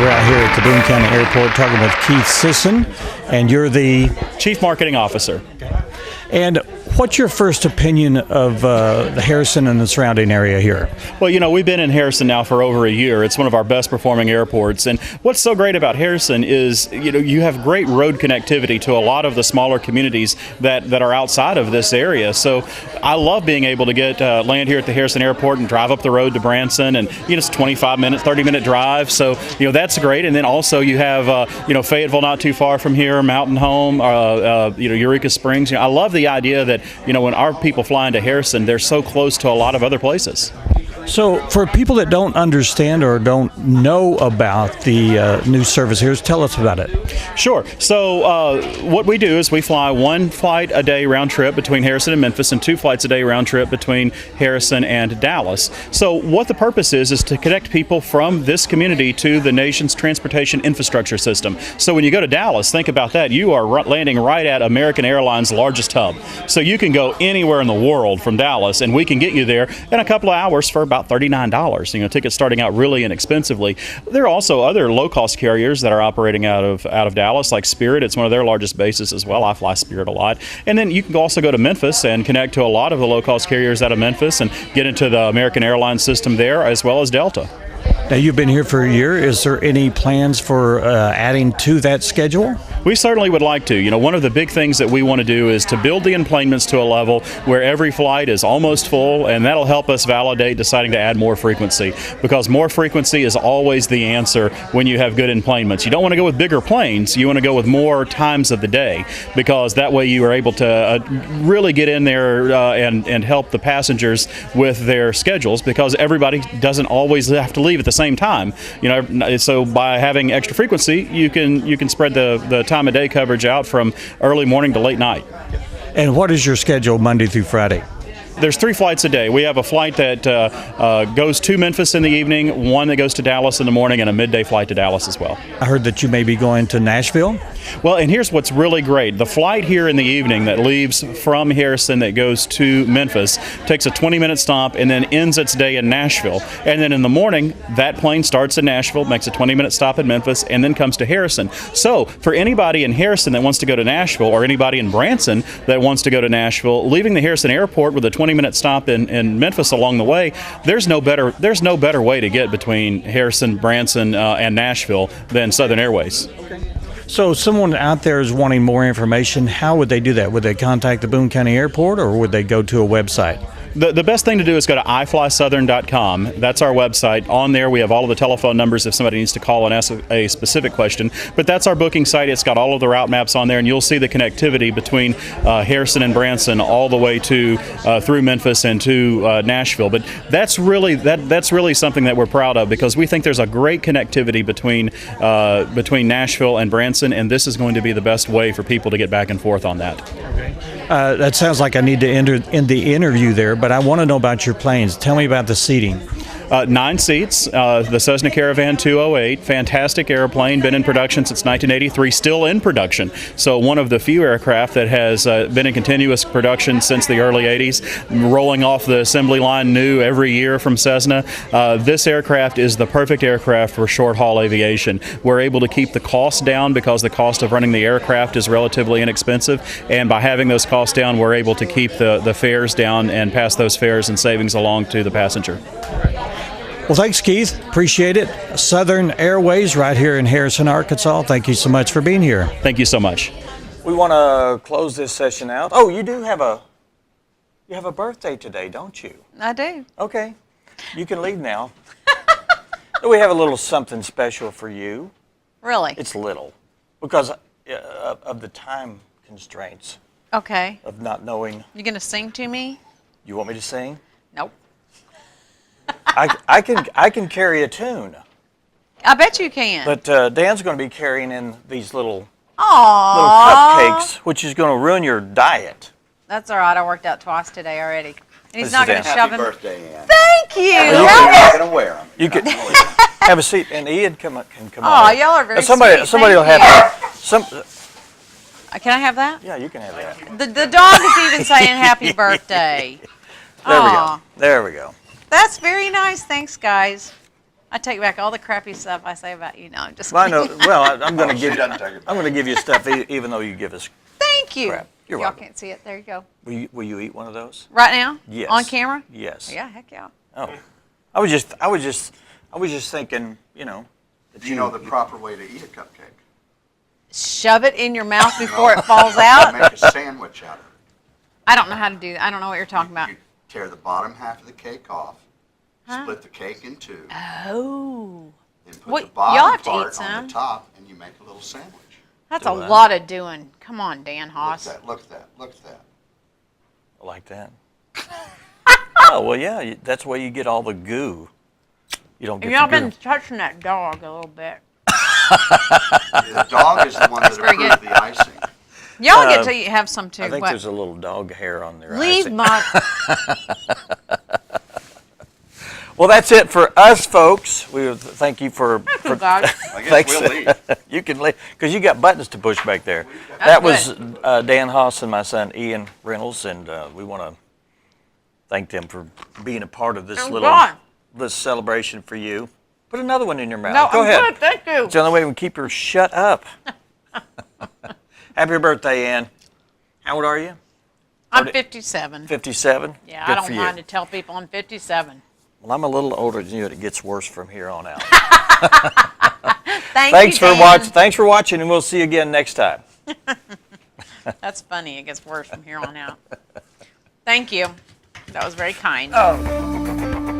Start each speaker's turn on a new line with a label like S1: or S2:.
S1: We're out here at the Boone County Airport talking with Keith Sisson, and you're the
S2: Chief Marketing Officer.
S1: And what's your first opinion of the Harrison and the surrounding area here?
S2: Well, you know, we've been in Harrison now for over a year. It's one of our best performing airports. And what's so great about Harrison is, you know, you have great road connectivity to a lot of the smaller communities that are outside of this area. So I love being able to get land here at the Harrison Airport and drive up the road to Branson. And, you know, it's 25-minute, 30-minute drive. So, you know, that's great. And then also you have, you know, Fayetteville not too far from here, Mountain Home, you know, Eureka Springs. You know, I love the idea that, you know, when our people fly into Harrison, they're so close to a lot of other places.
S1: So for people that don't understand or don't know about the new service here, tell us about it.
S2: Sure. So what we do is we fly one flight a day round trip between Harrison and Memphis and 2 flights a day round trip between Harrison and Dallas. So what the purpose is to connect people from this community to the nation's transportation infrastructure system. So when you go to Dallas, think about that. You are landing right at American Airlines' largest hub. So you can go anywhere in the world from Dallas, and we can get you there in a couple of hours for about $39. You know, tickets starting out really inexpensively. There are also other low-cost carriers that are operating out of Dallas, like Spirit. It's one of their largest bases as well. I fly Spirit a lot. And then you can also go to Memphis and connect to a lot of the low-cost carriers out of Memphis and get into the American Airlines system there, as well as Delta.
S1: Now, you've been here for a year. Is there any plans for adding to that schedule?
S2: We certainly would like to. You know, one of the big things that we want to do is to build the enplanements to a level where every flight is almost full, and that'll help us validate deciding to add more frequency, because more frequency is always the answer when you have good enplanements. You don't want to go with bigger planes. You want to go with more times of the day, because that way you are able to really get in there and help the passengers with their schedules, because everybody doesn't always have to leave at the same time. You know, so by having extra frequency, you can spread the time of day coverage out from early morning to late night.
S1: And what is your schedule Monday through Friday?
S2: There's 3 flights a day. We have a flight that goes to Memphis in the evening, one that goes to Dallas in the morning, and a midday flight to Dallas as well.
S1: I heard that you may be going to Nashville.
S2: Well, and here's what's really great. The flight here in the evening that leaves from Harrison that goes to Memphis takes a 20-minute stop and then ends its day in Nashville. And then in the morning, that plane starts in Nashville, makes a 20-minute stop in Memphis, and then comes to Harrison. So for anybody in Harrison that wants to go to Nashville, or anybody in Branson that wants to go to Nashville, leaving the Harrison airport with a 20-minute stop in Memphis along the way, there's no better way to get between Harrison, Branson, and Nashville than Southern Airways.
S1: Okay. So someone out there is wanting more information. How would they do that? Would they contact the Boone County Airport, or would they go to a website?
S2: The best thing to do is go to iflysouthern.com. That's our website. On there, we have all of the telephone numbers if somebody needs to call and ask a specific question. But that's our booking site. It's got all of the route maps on there, and you'll see the connectivity between Harrison and Branson all the way to through Memphis and to Nashville. But that's really something that we're proud of, because we think there's a great connectivity between Nashville and Branson, and this is going to be the best way for people to get back and forth on that.
S1: Okay. That sounds like I need to enter in the interview there, but I want to know about your planes. Tell me about the seating.
S2: 9 seats, the Cessna Caravan 208, fantastic airplane, been in production since 1983, still in production. So one of the few aircraft that has been in continuous production since the early 80s, rolling off the assembly line new every year from Cessna. This aircraft is the perfect aircraft for short-haul aviation. We're able to keep the cost down because the cost of running the aircraft is relatively inexpensive, and by having those costs down, we're able to keep the fares down and pass those fares and savings along to the passenger.
S1: Well, thanks, Keith. Appreciate it. Southern Airways right here in Harrison, Arkansas. Thank you so much for being here.
S2: Thank you so much.
S3: We want to close this session out. Oh, you have a birthday today, don't you?
S4: I do.
S3: Okay. You can leave now. We have a little something special for you.
S4: Really?
S3: It's little, because of the time constraints.
S4: Okay.
S3: Of not knowing.
S4: You going to sing to me?
S3: You want me to sing?
S4: Nope.
S3: I can carry a tune.
S4: I bet you can.
S3: But Dan's going to be carrying in these little cupcakes, which is going to ruin your diet.
S4: That's all right. I worked out twice today already. And he's
S3: This
S4: not
S3: is
S4: going to
S3: Dan.
S4: shove
S5: Happy
S4: him.
S5: birthday, Ann.
S4: Thank you.
S3: Well,
S5: I'm going to wear them.
S3: You could have a seat, and Ian can come
S4: Oh,
S3: on.
S4: y'all are very
S3: somebody
S4: sweet.
S3: Somebody will
S4: Thank
S3: have
S4: Can I have that?
S3: Yeah, you can have that.
S4: The dog is even saying happy birthday.
S3: There we
S4: Aw.
S3: go. There we go.
S4: That's very nice. Thanks, guys. I take back all the crappy stuff I say about you. No, I'm just
S3: Well, I
S4: kidding.
S3: know. Well, I'm going to
S5: She
S3: give.
S5: doesn't take it
S3: I'm going to give you stuff, even though you give us.
S4: Thank you.
S3: Crap. You're
S4: Y'all
S3: welcome.
S4: can't see it. There you go.
S3: Will you eat one of those?
S4: Right now?
S3: Yes.
S4: On camera?
S3: Yes.
S4: Yeah, heck yeah.
S3: Oh, I was just thinking, that
S5: You know the proper way to eat a cupcake.
S4: Shove it in your mouth before it falls out?
S5: Make a sandwich out of it.
S4: I don't know how to do that. I don't know what you're talking about.
S5: You tear the bottom half of the cake off,
S4: Huh?
S5: split the cake in two,
S4: Oh.
S5: then put
S4: Wait,
S5: the bottom
S4: y'all have to eat
S5: part on
S4: some.
S5: the top, and you make a little sandwich.
S4: That's
S3: Do
S4: a
S3: that.
S4: lot of doing. Come on, Dan
S5: Look
S4: Haas.
S5: at that, look at that, look at that.
S3: I like that. Oh well, yeah. That's where you get all the goo. You don't get
S4: Y'all
S3: the goo.
S4: been touching that dog a little bit.
S5: The dog is the one that
S4: very
S5: approved the icing.
S4: Y'all get to have some too.
S3: I think
S4: What?
S3: there's a little dog hair on there.
S4: Leave my.
S3: Well, that's it for us, folks. We thank you for.
S4: Oh, God.
S5: I guess
S3: Thanks.
S5: we'll leave.
S3: You can leave because you got buttons to push back there.
S4: That's
S3: That was Dan Haas and my son Ian Reynolds, and we want to thank them for being a part of this
S4: Oh,
S3: little
S4: God.
S3: this celebration for you. Put another one in your mouth.
S4: No,
S3: Go
S4: I'm
S3: ahead.
S4: good. Thank you.
S3: It's the only way we can keep her shut up. Happy birthday, Ann. How old are you?
S4: I'm 57.
S3: 57?
S4: Yeah,
S3: Good
S4: I don't
S3: for you.
S4: mind to tell people I'm 57.
S3: Well, I'm a little older than you, and it gets worse from here on out.
S4: Thanks
S3: Thanks for watching, and we'll see you again next time.
S4: That's funny. It gets worse from here on out. Thank you. That was very kind.
S3: Oh.